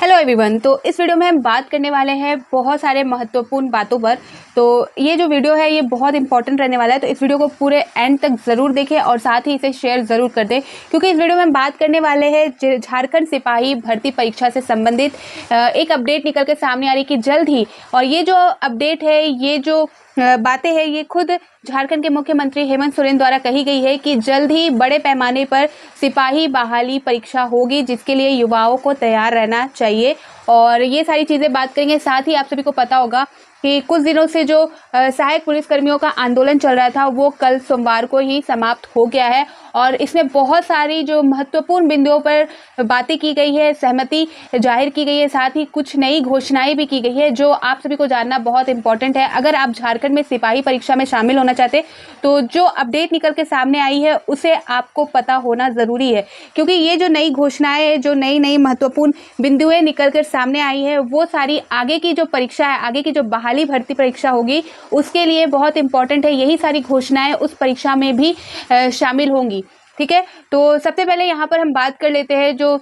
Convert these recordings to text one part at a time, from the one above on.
Hello everyone. तो इस video में हम बात करने वाले हैं बहुत सारे महत्वपूर्ण बातों पर। तो ये जो वीडियो है ये बहुत इंपॉर्टेंट रहने वाला है, तो इस वीडियो को पूरे एंड तक ज़रूर देखें और साथ ही इसे शेयर ज़रूर कर दें, क्योंकि इस वीडियो में हम बात करने वाले हैं झारखंड सिपाही भर्ती परीक्षा से संबंधित एक अपडेट निकल के सामने आ रही कि जल्द ही, और ये जो अपडेट है, ये जो बातें हैं, ये खुद झारखंड के मुख्यमंत्री हेमंत सोरेन द्वारा कही गई है कि जल्द ही बड़े पैमाने पर सिपाही बहाली परीक्षा होगी, जिसके लिए युवाओं को तैयार रहना चाहिए। और ये सारी चीज़ें बात करेंगे। साथ ही आप सभी को पता होगा कि कुछ दिनों से जो सहायक पुलिसकर्मियों का आंदोलन चल रहा था वो कल सोमवार को ही समाप्त हो गया है, और इसमें बहुत सारी जो महत्वपूर्ण बिंदुओं पर बातें की गई है, सहमति जाहिर की गई है, साथ ही कुछ नई घोषणाएं भी की गई है जो आप सभी को जानना बहुत इंपॉर्टेंट है। अगर आप झारखंड में सिपाही परीक्षा में शामिल होना चाहते तो जो अपडेट निकल के सामने आई है उसे आपको पता होना ज़रूरी है, क्योंकि ये जो नई घोषणाएं, जो नई महत्वपूर्ण बिंदुएं निकल कर सामने आई है, वो सारी आगे की जो परीक्षा है, आगे की जो बहाली भर्ती परीक्षा होगी उसके लिए बहुत इंपॉर्टेंट है। यही सारी घोषणाएं उस परीक्षा में भी शामिल होंगी। ठीक है, तो सबसे पहले यहाँ पर हम बात कर लेते हैं जो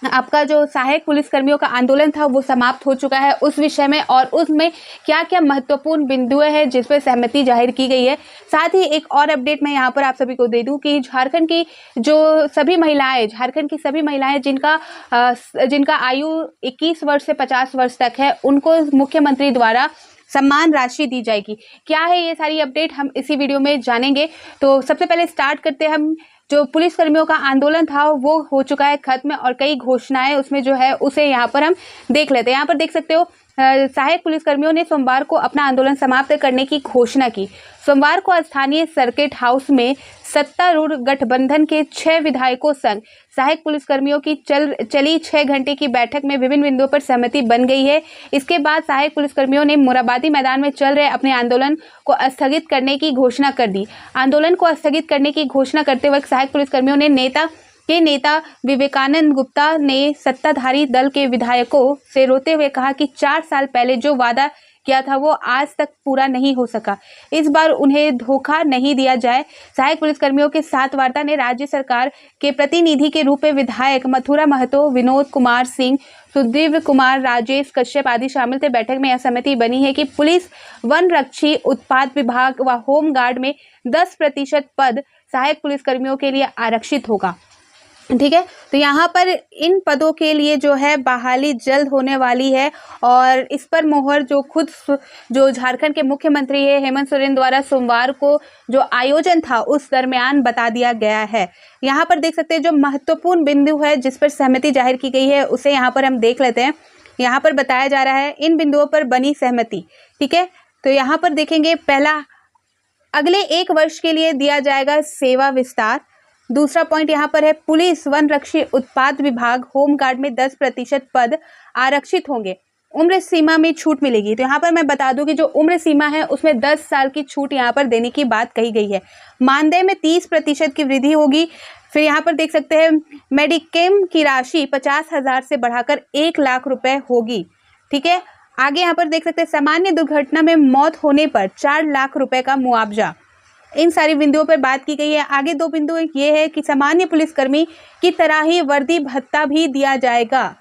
आपका जो सहायक पुलिसकर्मियों का आंदोलन था वो समाप्त हो चुका है उस विषय में, और उसमें क्या क्या महत्वपूर्ण बिंदुएं हैं जिस पर सहमति जाहिर की गई है। साथ ही एक और अपडेट मैं यहाँ पर आप सभी को दे दूं कि झारखंड की जो सभी महिलाएं, झारखंड की सभी महिलाएं जिनका आयु 21 वर्ष से 50 वर्ष तक है, उनको मुख्यमंत्री द्वारा सम्मान राशि दी जाएगी। क्या है ये सारी अपडेट, हम इसी वीडियो में जानेंगे। तो सबसे पहले स्टार्ट करते हैं हम। जो पुलिसकर्मियों का आंदोलन था वो हो चुका है खत्म, और कई घोषणाएं उसमें जो है उसे यहाँ पर हम देख लेते हैं। यहाँ पर देख सकते हो सहायक पुलिसकर्मियों ने सोमवार को अपना आंदोलन समाप्त करने की घोषणा की। सोमवार को स्थानीय सर्किट हाउस में सत्तारूढ़ गठबंधन के 6 विधायकों संग सहायक पुलिसकर्मियों की चली 6 घंटे की बैठक में विभिन्न बिंदुओं पर सहमति बन गई है। इसके बाद सहायक पुलिसकर्मियों ने मोराबादी मैदान में चल रहे अपने आंदोलन को स्थगित करने की घोषणा कर दी। आंदोलन को स्थगित करने की घोषणा करते वक्त सहायक पुलिसकर्मियों ने नेता विवेकानंद गुप्ता ने सत्ताधारी दल के विधायकों से रोते हुए कहा कि 4 साल पहले जो वादा किया था वो आज तक पूरा नहीं हो सका। इस बार उन्हें धोखा नहीं दिया जाए। सहायक पुलिसकर्मियों के साथ वार्ता ने राज्य सरकार के प्रतिनिधि के रूप में विधायक मथुरा महतो, विनोद कुमार सिंह, सुदीव कुमार, राजेश कश्यप आदि शामिल थे। बैठक में यह सहमति बनी है कि पुलिस, वन रक्षी, उत्पाद विभाग व होम गार्ड में 10% पद सहायक पुलिसकर्मियों के लिए आरक्षित होगा। ठीक है, तो यहाँ पर इन पदों के लिए जो है बहाली जल्द होने वाली है, और इस पर मोहर जो झारखंड के मुख्यमंत्री है हेमंत सोरेन द्वारा सोमवार को जो आयोजन था उस दरमियान बता दिया गया है। यहाँ पर देख सकते हैं जो महत्वपूर्ण बिंदु है जिस पर सहमति जाहिर की गई है उसे यहाँ पर हम देख लेते हैं। यहाँ पर बताया जा रहा है इन बिंदुओं पर बनी सहमति। ठीक है, तो यहाँ पर देखेंगे, पहला, अगले 1 वर्ष के लिए दिया जाएगा सेवा विस्तार। दूसरा पॉइंट यहाँ पर है पुलिस, वन रक्षी, उत्पाद विभाग, होम गार्ड में 10% पद आरक्षित होंगे। उम्र सीमा में छूट मिलेगी। तो यहाँ पर मैं बता दूं कि जो उम्र सीमा है उसमें 10 साल की छूट यहाँ पर देने की बात कही गई है। मानदेय में 30% की वृद्धि होगी। फिर यहाँ पर देख सकते हैं मेडिकेम की राशि 50,000 से बढ़ाकर 1 लाख रुपए होगी। ठीक है, आगे यहाँ पर देख सकते हैं सामान्य दुर्घटना में मौत होने पर 4 लाख रुपए का मुआवजा। इन सारी बिंदुओं पर बात की गई है। आगे 2 बिंदु ये है कि सामान्य पुलिसकर्मी की तरह ही वर्दी भत्ता भी दिया जाएगा,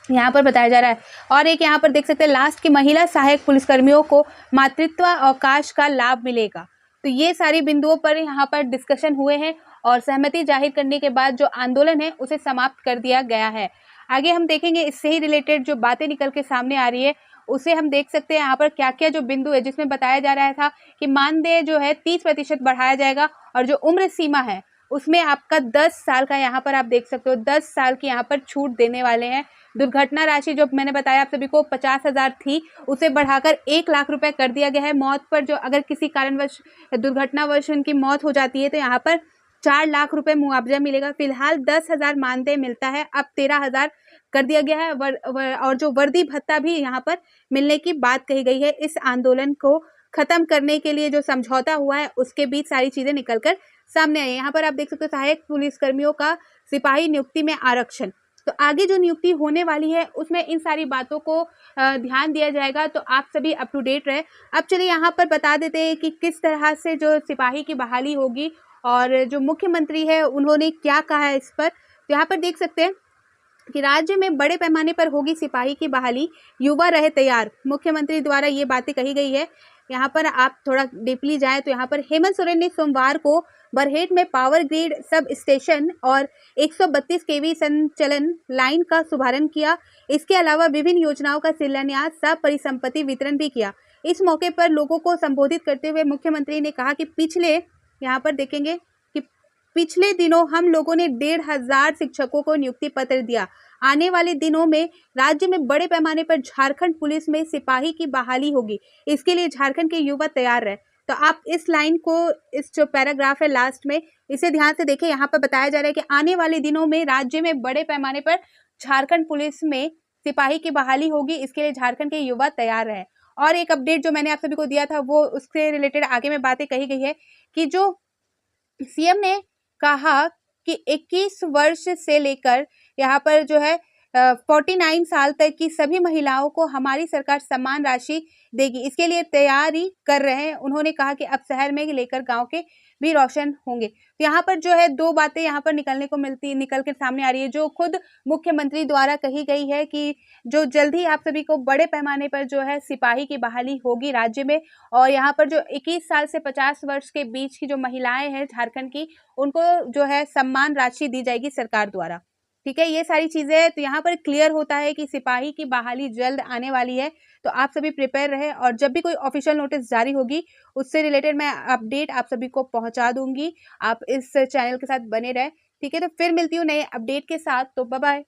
यहाँ पर बताया जा रहा है। और एक यहाँ पर देख सकते हैं लास्ट की महिला सहायक पुलिसकर्मियों को मातृत्व अवकाश का लाभ मिलेगा। तो ये सारी बिंदुओं पर यहाँ पर डिस्कशन हुए हैं, और सहमति जाहिर करने के बाद जो आंदोलन है उसे समाप्त कर दिया गया है। आगे हम देखेंगे इससे ही रिलेटेड जो बातें निकल के सामने आ रही है उसे हम देख सकते हैं। यहाँ पर क्या क्या जो बिंदु है जिसमें बताया जा रहा था कि मानदेय जो है 30% बढ़ाया जाएगा, और जो उम्र सीमा है उसमें आपका 10 साल का, यहाँ पर आप देख सकते हो 10 साल की यहाँ पर छूट देने वाले हैं। दुर्घटना राशि जो मैंने बताया आप सभी को 50,000 थी, उसे बढ़ाकर 1 लाख रुपए कर दिया गया है। मौत पर जो अगर किसी कारणवश दुर्घटनावश उनकी मौत हो जाती है तो यहाँ पर 4 लाख रुपए मुआवजा मिलेगा। फिलहाल 10,000 मानदेय मिलता है, अब 13,000 कर दिया गया है। और जो वर्दी भत्ता भी यहाँ पर मिलने की बात कही गई है। इस आंदोलन को खत्म करने के लिए जो समझौता हुआ है उसके बीच सारी चीजें निकलकर सामने आई। यहाँ पर आप देख सकते हो सहायक पुलिसकर्मियों का सिपाही नियुक्ति में आरक्षण। तो आगे जो नियुक्ति होने वाली है उसमें इन सारी बातों को ध्यान दिया जाएगा, तो आप सभी अप टू डेट रहे। अब चलिए यहाँ पर बता देते हैं कि किस तरह से जो सिपाही की बहाली होगी, और जो मुख्यमंत्री है उन्होंने क्या कहा है इस पर। तो यहाँ पर देख सकते हैं कि राज्य में बड़े पैमाने पर होगी सिपाही की बहाली, युवा रहे तैयार। मुख्यमंत्री द्वारा ये बातें कही गई है। यहाँ पर आप थोड़ा डीपली जाएं तो यहाँ पर हेमंत सोरेन ने सोमवार को बरहेट में पावर ग्रिड सब स्टेशन और 132 केवी संचलन लाइन का शुभारंभ किया। इसके अलावा विभिन्न योजनाओं का शिलान्यास, सब परिसंपत्ति वितरण भी किया। इस मौके पर लोगों को संबोधित करते हुए मुख्यमंत्री ने कहा कि यहाँ पर देखेंगे कि पिछले दिनों हम लोगों ने 1,500 शिक्षकों को नियुक्ति पत्र दिया। आने वाले दिनों में राज्य में बड़े पैमाने पर झारखंड पुलिस में सिपाही की बहाली होगी। इसके लिए झारखंड के युवा तैयार रहे। तो आप इस लाइन को, इस जो पैराग्राफ है लास्ट में, इसे ध्यान से देखें। यहाँ पर बताया जा रहा है कि आने वाले दिनों में राज्य में बड़े पैमाने पर झारखंड पुलिस में सिपाही की बहाली होगी। इसके लिए झारखंड के युवा तैयार रहे। और एक अपडेट जो मैंने आप सभी को दिया था वो उससे रिलेटेड आगे में बातें कही गई है कि जो सीएम ने कहा कि 21 वर्ष से लेकर यहाँ पर जो है 49 साल तक की सभी महिलाओं को हमारी सरकार सम्मान राशि देगी। इसके लिए तैयारी कर रहे हैं। उन्होंने कहा कि अब शहर में लेकर गांव के भी रोशन होंगे। तो यहाँ पर जो है दो बातें यहाँ पर निकल के सामने आ रही है, जो खुद मुख्यमंत्री द्वारा कही गई है कि जो जल्द ही आप सभी को बड़े पैमाने पर जो है सिपाही की बहाली होगी राज्य में। और यहाँ पर जो 21 साल से 50 वर्ष के बीच की जो महिलाएं हैं झारखंड की, उनको जो है सम्मान राशि दी जाएगी सरकार द्वारा। ठीक है, ये सारी चीजें तो यहाँ पर क्लियर होता है कि सिपाही की बहाली जल्द आने वाली है। तो आप सभी प्रिपेयर रहे और जब भी कोई ऑफिशियल नोटिस जारी होगी उससे रिलेटेड मैं अपडेट आप सभी को पहुंचा दूंगी। आप इस चैनल के साथ बने रहे। ठीक है, तो फिर मिलती हूँ नए अपडेट के साथ। तो बाय बाय।